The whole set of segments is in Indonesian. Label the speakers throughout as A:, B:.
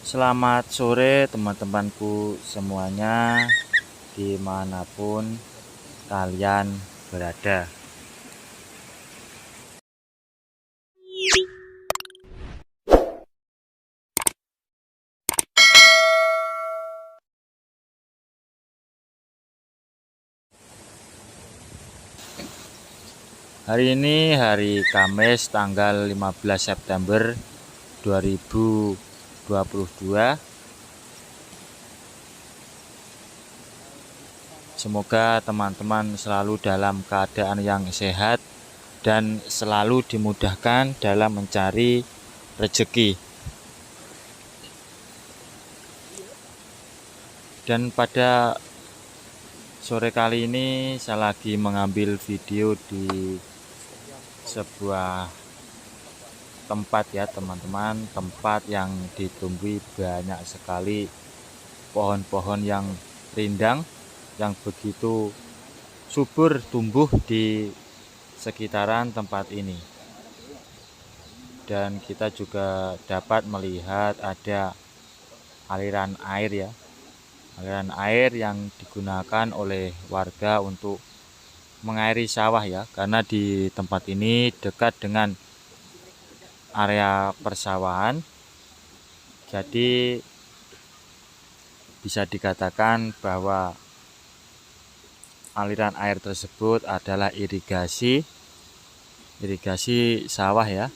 A: Selamat sore teman-temanku semuanya, dimanapun kalian berada. Hari ini hari Kamis tanggal 15 September 2022. Semoga teman-teman selalu dalam keadaan yang sehat dan selalu dimudahkan dalam mencari rezeki. Dan pada sore kali ini saya lagi mengambil video di sebuah tempat ya teman-teman, tempat yang ditumbuhi banyak sekali pohon-pohon yang rindang yang begitu subur tumbuh di sekitaran tempat ini. Dan kita juga dapat melihat ada aliran air ya, aliran air yang digunakan oleh warga untuk mengairi sawah ya, karena di tempat ini dekat dengan area persawahan. Jadi bisa dikatakan bahwa aliran air tersebut adalah irigasi sawah ya.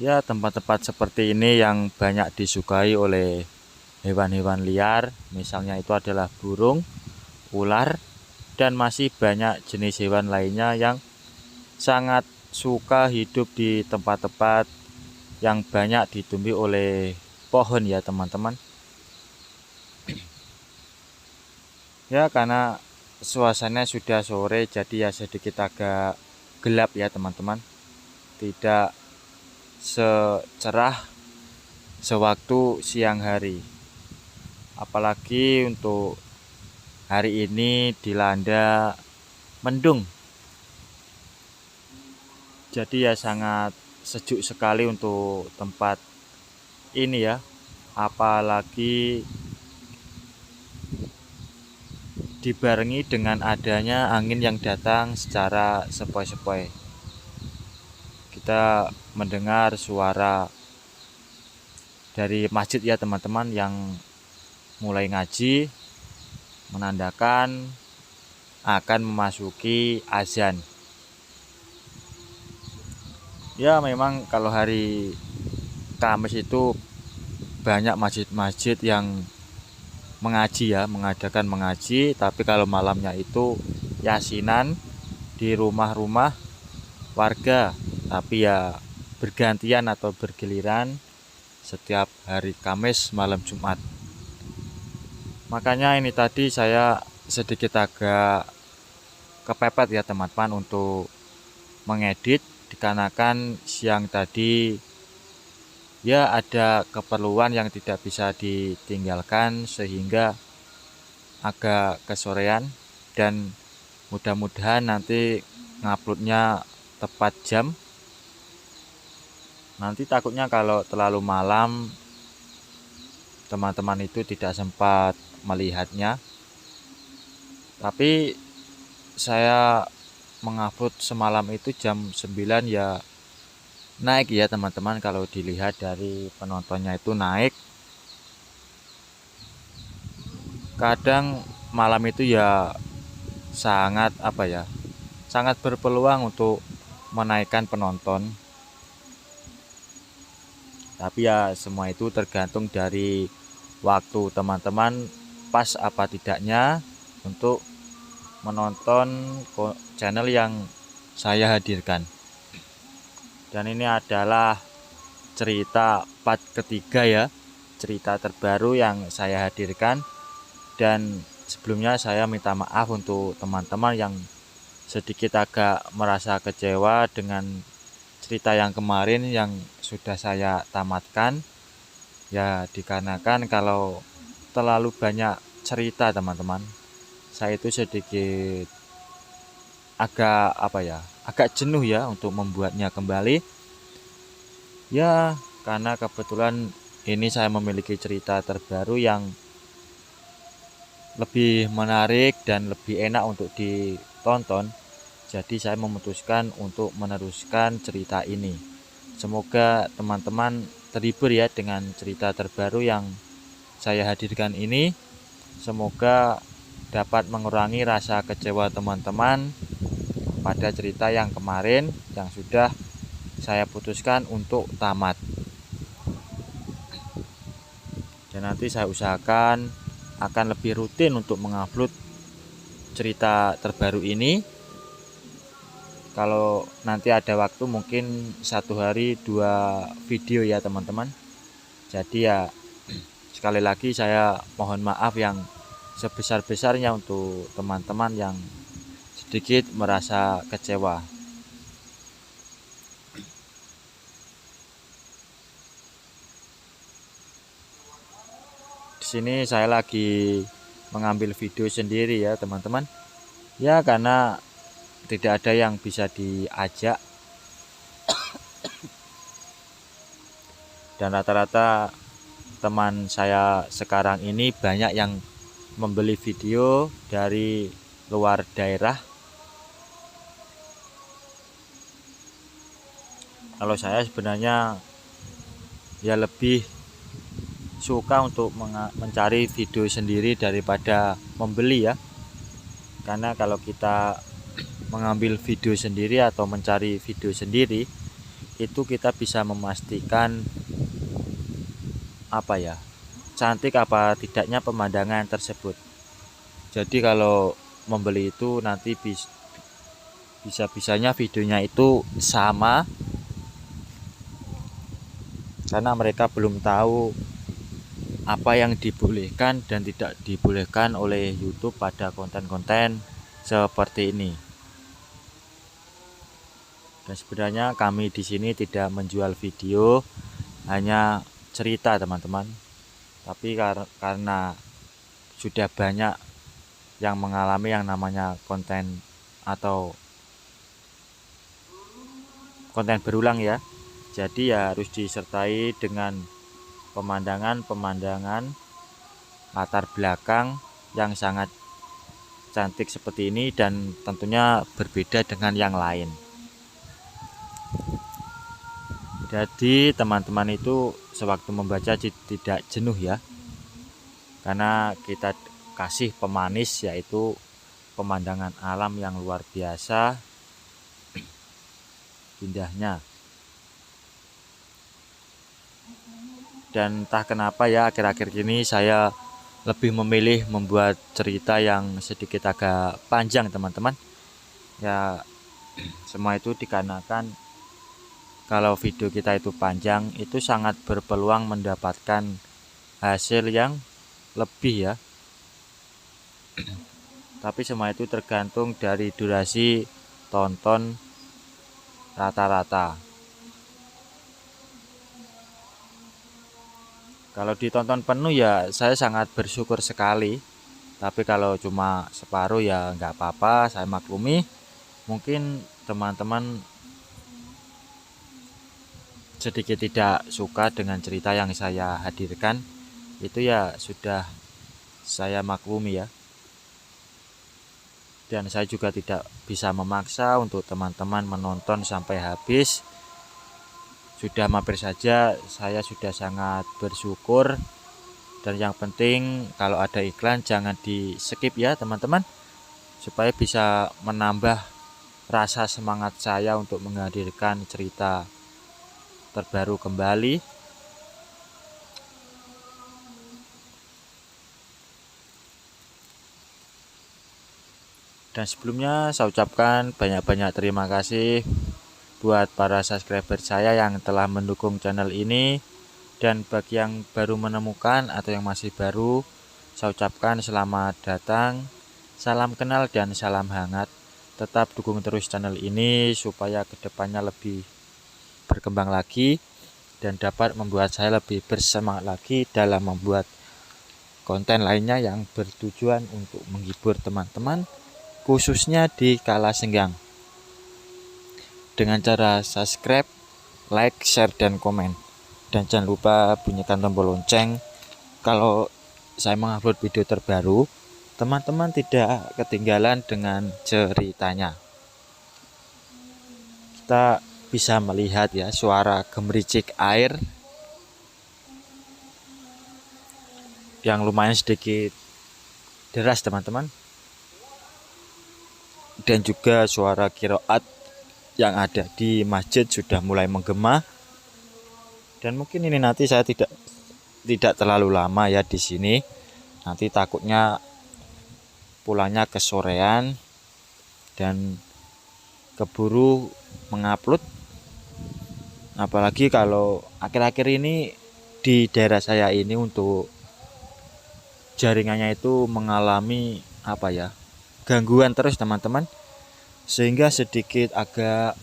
A: Ya, tempat-tempat seperti ini yang banyak disukai oleh hewan-hewan liar, misalnya itu adalah burung, ular, dan masih banyak jenis hewan lainnya yang sangat suka hidup di tempat-tempat yang banyak ditumbuhi oleh pohon ya teman-teman. Ya, karena suasananya sudah sore, jadi ya sedikit agak gelap ya teman-teman. Tidak secerah sewaktu siang hari. Apalagi untuk hari ini dilanda mendung. Jadi ya sangat sejuk sekali untuk tempat ini ya. Apalagi dibarengi dengan adanya angin yang datang secara sepoi-sepoi. Kita mendengar suara dari masjid ya teman-teman yang mulai ngaji, menandakan akan memasuki azan. Ya memang kalau hari Kamis itu banyak masjid-masjid yang mengaji ya, mengadakan mengaji, tapi kalau malamnya itu yasinan di rumah-rumah warga, tapi ya bergantian atau bergiliran setiap hari Kamis malam Jumat. Makanya ini tadi saya sedikit agak kepepet ya teman-teman untuk mengedit, dikarenakan siang tadi ya ada keperluan yang tidak bisa ditinggalkan sehingga agak kesorean, dan mudah-mudahan nanti nguploadnya tepat jam. Nanti takutnya kalau terlalu malam teman-teman itu tidak sempat melihatnya. Tapi saya mengupload semalam itu jam 9 ya, naik ya teman-teman. Kalau dilihat dari penontonnya itu naik. Kadang malam itu ya sangat sangat berpeluang untuk menaikkan penonton. Tapi ya semua itu tergantung dari waktu teman-teman pas apa tidaknya untuk menonton channel yang saya hadirkan. Dan ini adalah cerita part ketiga ya, cerita terbaru yang saya hadirkan. Dan sebelumnya saya minta maaf untuk teman-teman yang sedikit agak merasa kecewa dengan cerita yang kemarin yang sudah saya tamatkan. Ya dikarenakan kalau terlalu banyak cerita teman-teman, saya itu sedikit agak jenuh ya untuk membuatnya kembali ya, karena kebetulan ini saya memiliki cerita terbaru yang lebih menarik dan lebih enak untuk ditonton. Jadi saya memutuskan untuk meneruskan cerita ini. Semoga teman-teman terhibur ya dengan cerita terbaru yang saya hadirkan ini. Semoga dapat mengurangi rasa kecewa teman-teman pada cerita yang kemarin yang sudah saya putuskan untuk tamat. Dan nanti saya usahakan akan lebih rutin untuk mengupload cerita terbaru ini. Kalau nanti ada waktu mungkin 1 hari 2 video ya teman-teman. Jadi ya sekali lagi saya mohon maaf yang sebesar-besarnya untuk teman-teman yang sedikit merasa kecewa. Di sini saya lagi mengambil video sendiri ya teman-teman. Ya karena tidak ada yang bisa diajak dan rata-rata teman saya sekarang ini banyak yang membeli video dari luar daerah. Kalau saya sebenarnya ya lebih suka untuk mencari video sendiri daripada membeli ya, karena kalau kita mengambil video sendiri atau mencari video sendiri itu kita bisa memastikan cantik apa tidaknya pemandangan tersebut. Jadi kalau membeli itu nanti bisa-bisanya videonya itu sama karena mereka belum tahu apa yang dibolehkan dan tidak dibolehkan oleh YouTube pada konten-konten seperti ini. Dan sebenarnya kami di sini tidak menjual video, hanya cerita teman-teman. Tapi karena sudah banyak yang mengalami yang namanya konten atau konten berulang ya. Jadi ya harus disertai dengan pemandangan latar belakang yang sangat cantik seperti ini dan tentunya berbeda dengan yang lain. Jadi teman-teman itu sewaktu membaca tidak jenuh ya, karena kita kasih pemanis yaitu pemandangan alam yang luar biasa indahnya. Dan entah kenapa ya akhir-akhir ini saya lebih memilih membuat cerita yang sedikit agak panjang teman-teman ya. Semua itu dikarenakan kalau video kita itu panjang itu sangat berpeluang mendapatkan hasil yang lebih ya. Tapi semua itu tergantung dari durasi tonton rata-rata. Kalau ditonton penuh ya saya sangat bersyukur sekali. Tapi kalau cuma separuh ya nggak apa-apa, saya maklumi. Mungkin teman-teman sedikit tidak suka dengan cerita yang saya hadirkan, itu ya sudah saya maklumi ya. Dan saya juga tidak bisa memaksa untuk teman-teman menonton sampai habis. Sudah mampir saja saya sudah sangat bersyukur. Dan yang penting kalau ada iklan jangan di skip ya teman-teman, supaya bisa menambah rasa semangat saya untuk menghadirkan cerita terbaru kembali. Dan sebelumnya saya ucapkan banyak-banyak terima kasih buat para subscriber saya yang telah mendukung channel ini. Dan bagi yang baru menemukan atau yang masih baru, saya ucapkan selamat datang, salam kenal dan salam hangat. Tetap dukung terus channel ini supaya kedepannya lebih berkembang lagi dan dapat membuat saya lebih bersemangat lagi dalam membuat konten lainnya yang bertujuan untuk menghibur teman-teman khususnya di kala senggang. Dengan cara subscribe, like, share, dan komen. Dan jangan lupa bunyikan tombol lonceng kalau saya mengupload video terbaru. Teman-teman tidak ketinggalan dengan ceritanya. Kita bisa melihat ya suara gemericik air yang lumayan sedikit deras teman-teman, dan juga suara qiraat yang ada di masjid sudah mulai menggema. Dan mungkin ini nanti saya tidak terlalu lama ya di sini, nanti takutnya pulangnya kesorean dan keburu mengupload, apalagi kalau akhir-akhir ini di daerah saya ini untuk jaringannya itu mengalami gangguan terus teman-teman, sehingga sedikit agak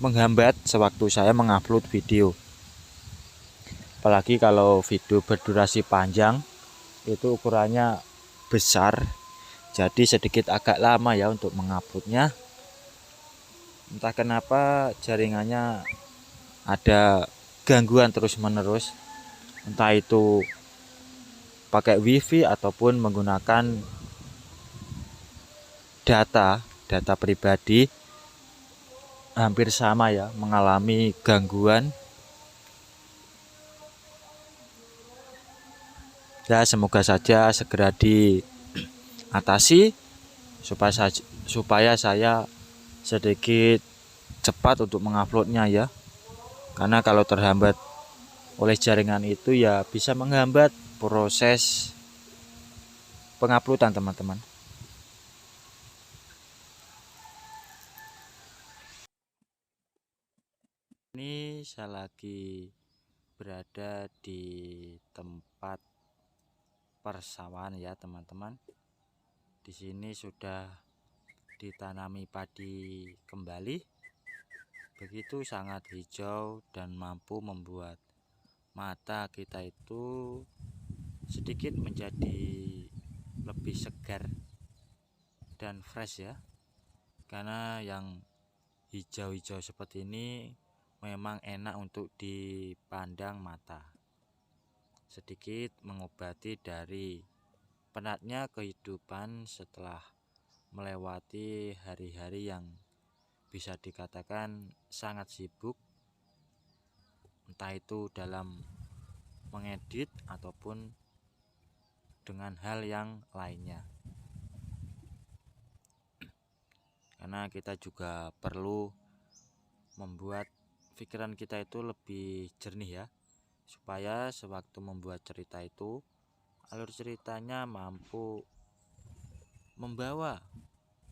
A: menghambat sewaktu saya mengupload video. Apalagi kalau video berdurasi panjang itu ukurannya besar, jadi sedikit agak lama ya untuk menguploadnya. Entah kenapa jaringannya ada gangguan terus menerus, entah itu pakai wifi ataupun menggunakan data pribadi, hampir sama ya, mengalami gangguan. Ya semoga saja segera diatasi supaya saya sedikit cepat untuk menguploadnya ya, karena kalau terhambat oleh jaringan itu ya bisa menghambat proses penguploadan teman-teman. Ini saya lagi berada di tempat persawahan ya teman-teman. Di sini sudah ditanami padi kembali, begitu sangat hijau dan mampu membuat mata kita itu sedikit menjadi lebih segar dan fresh ya, karena yang hijau-hijau seperti ini memang enak untuk dipandang mata, sedikit mengobati dari penatnya kehidupan setelah melewati hari-hari yang bisa dikatakan sangat sibuk, entah itu dalam mengedit ataupun dengan hal yang lainnya. Karena kita juga perlu membuat pikiran kita itu lebih jernih ya, supaya sewaktu membuat cerita itu alur ceritanya mampu membawa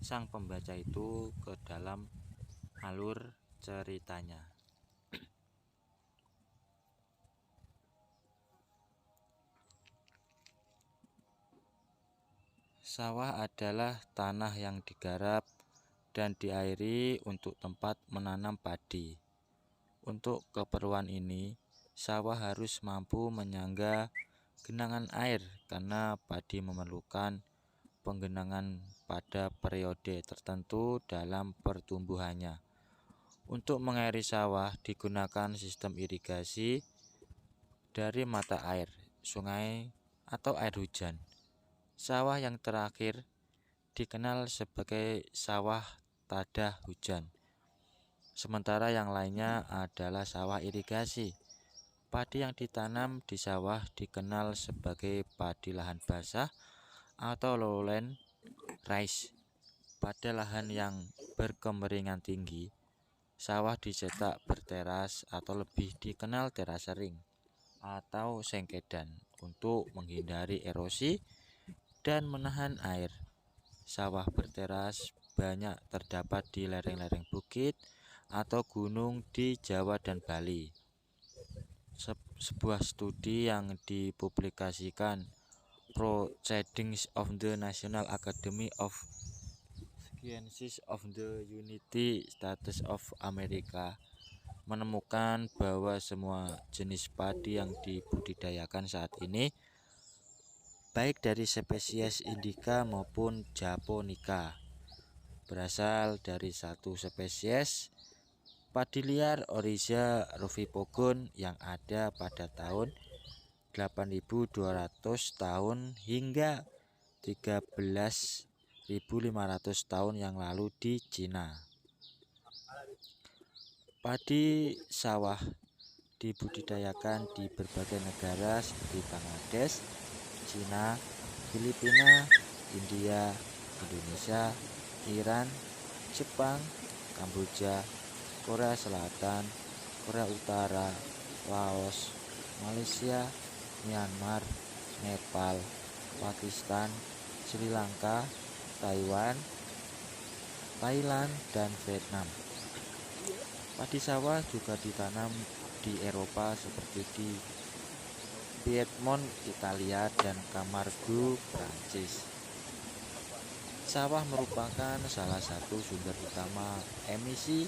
A: sang pembaca itu ke dalam alur ceritanya. Sawah adalah tanah yang digarap dan diairi untuk tempat menanam padi. Untuk keperluan ini, sawah harus mampu menyangga genangan air karena padi memerlukan penggenangan pada periode tertentu dalam pertumbuhannya. Untuk mengairi sawah digunakan sistem irigasi dari mata air, sungai, atau air hujan. Sawah yang terakhir dikenal sebagai sawah tada hujan, sementara yang lainnya adalah sawah irigasi. Padi yang ditanam di sawah dikenal sebagai padi lahan basah atau lowland rice. Pada lahan yang berkemeringan tinggi, sawah dicetak berteras atau lebih dikenal terasering atau sengkedan untuk menghindari erosi dan menahan air. Sawah berteras banyak terdapat di lereng-lereng bukit atau gunung di Jawa dan Bali. Sebuah studi yang dipublikasikan Proceedings of the National Academy of Sciences of the United States of America menemukan bahwa semua jenis padi yang dibudidayakan saat ini, baik dari spesies indica maupun japonica, berasal dari satu spesies padi liar Oryza rufipogon yang ada pada tahun 8.200 tahun hingga 13.500 tahun yang lalu di Cina. Padi sawah dibudidayakan di berbagai negara seperti Bangladesh, Cina, Filipina, India, Indonesia, Iran, Jepang, Kamboja, Korea Selatan, Korea Utara, Laos, Malaysia, Myanmar, Nepal, Pakistan, Sri Lanka, Taiwan, Thailand, dan Vietnam. Padi sawah juga ditanam di Eropa seperti di Piedmont, Italia, dan Camargue, Prancis. Sawah merupakan salah satu sumber utama emisi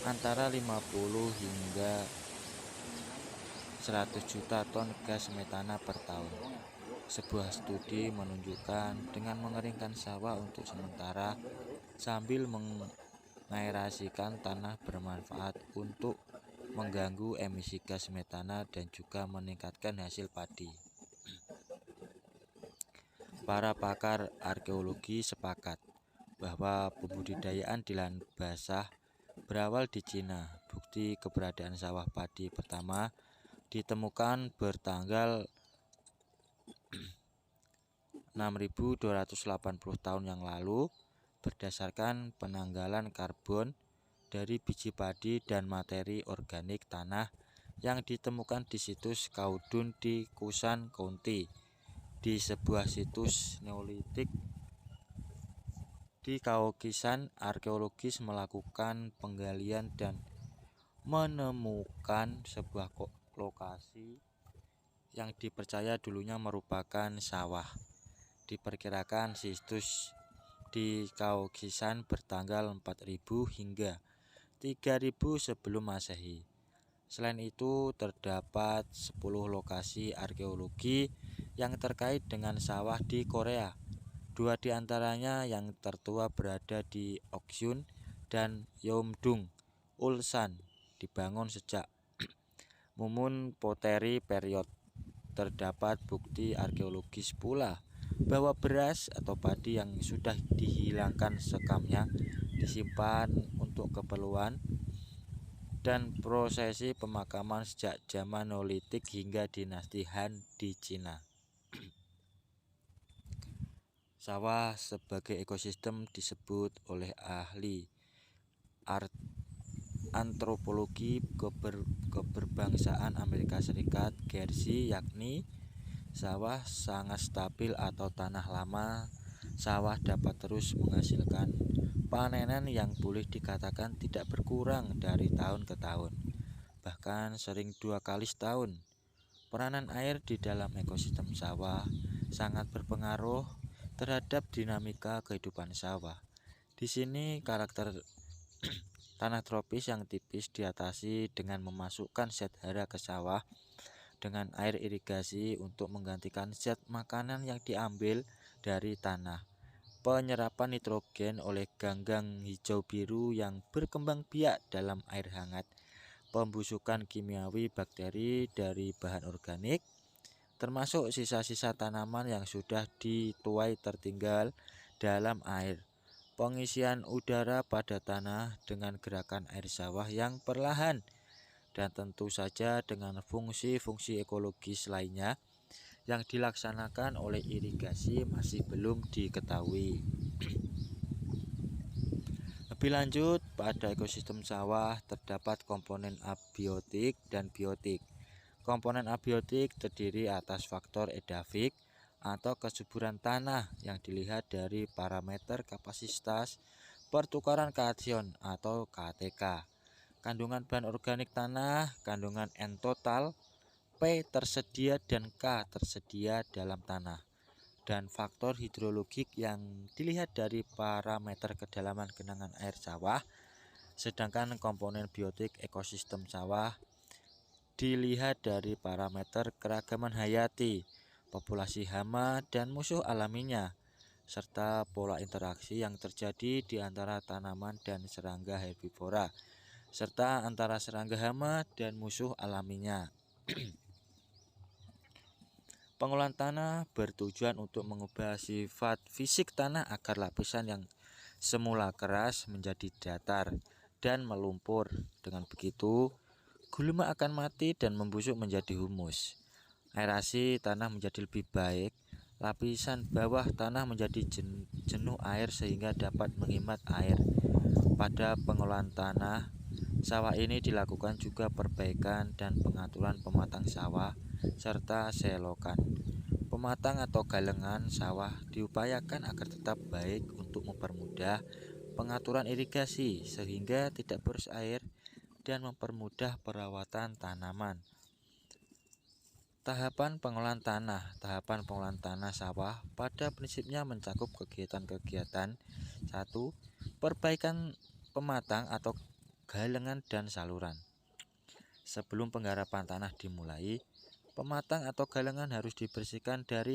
A: antara 50 hingga 100 juta ton gas metana per tahun. Sebuah studi menunjukkan dengan mengeringkan sawah untuk sementara sambil mengaerasikan tanah bermanfaat untuk mengganggu emisi gas metana dan juga meningkatkan hasil padi. Para pakar arkeologi sepakat bahwa pembudidayaan di lahan basah berawal di Cina. Bukti keberadaan sawah padi pertama ditemukan bertanggal 6.280 tahun yang lalu berdasarkan penanggalan karbon dari biji padi dan materi organik tanah yang ditemukan di situs Kaudun di Kusan County. Di sebuah situs Neolitik di Kaukisan, arkeologis melakukan penggalian dan menemukan sebuah lokasi yang dipercaya dulunya merupakan sawah. Diperkirakan situs di Kaukisan bertanggal 4000 hingga 3000 sebelum Masehi. Selain itu, terdapat 10 lokasi arkeologi yang terkait dengan sawah di Korea. 2 di antaranya yang tertua berada di Oksyun dan Yeomdung, Ulsan, dibangun sejak Mumun Pottery period. Terdapat bukti arkeologis pula bahwa beras atau padi yang sudah dihilangkan sekamnya disimpan untuk keperluan dan prosesi pemakaman sejak zaman Neolitik hingga dinasti Han di Cina. Sawah sebagai ekosistem disebut oleh ahli antropologi keberbangsaan Amerika Serikat Gersi, yakni sawah sangat stabil atau tanah lama. Sawah dapat terus menghasilkan panenan yang boleh dikatakan tidak berkurang dari tahun ke tahun, bahkan sering 2 kali setahun. Peranan air di dalam ekosistem sawah sangat berpengaruh terhadap dinamika kehidupan sawah. Di sini karakter tanah tropis yang tipis diatasi dengan memasukkan zat hara ke sawah dengan air irigasi untuk menggantikan zat makanan yang diambil dari tanah. Penyerapan nitrogen oleh ganggang hijau biru yang berkembang biak dalam air hangat. Pembusukan kimiawi bakteri dari bahan organik, termasuk sisa-sisa tanaman yang sudah dituai tertinggal dalam air. Pengisian udara pada tanah dengan gerakan air sawah yang perlahan, dan tentu saja dengan fungsi-fungsi ekologis lainnya yang dilaksanakan oleh irigasi masih belum diketahui. Lebih lanjut, pada ekosistem sawah terdapat komponen abiotik dan biotik. Komponen abiotik terdiri atas faktor edafik atau kesuburan tanah yang dilihat dari parameter kapasitas pertukaran kation atau KTK, kandungan bahan organik tanah, kandungan N total, P tersedia dan K tersedia dalam tanah, dan faktor hidrologik yang dilihat dari parameter kedalaman genangan air sawah. Sedangkan komponen biotik ekosistem sawah dilihat dari parameter keragaman hayati, populasi hama, dan musuh alaminya. serta pola interaksi yang terjadi di antara tanaman dan serangga herbivora, serta antara serangga hama dan musuh alaminya. Pengolahan tanah bertujuan untuk mengubah sifat fisik tanah agar lapisan yang semula keras menjadi datar dan melumpur. Dengan begitu, gulma akan mati dan membusuk menjadi humus. Aerasi tanah menjadi lebih baik. Lapisan bawah tanah menjadi jenuh air sehingga dapat menghemat air. Pada pengolahan tanah sawah ini dilakukan juga perbaikan dan pengaturan pematang sawah serta selokan. Pematang atau galengan sawah diupayakan agar tetap baik untuk mempermudah pengaturan irigasi sehingga tidak boros air dan mempermudah perawatan tanaman. Tahapan pengolahan tanah sawah pada prinsipnya mencakup kegiatan-kegiatan 1. Perbaikan pematang atau galengan dan saluran. Sebelum penggarapan tanah dimulai, pematang atau galengan harus dibersihkan dari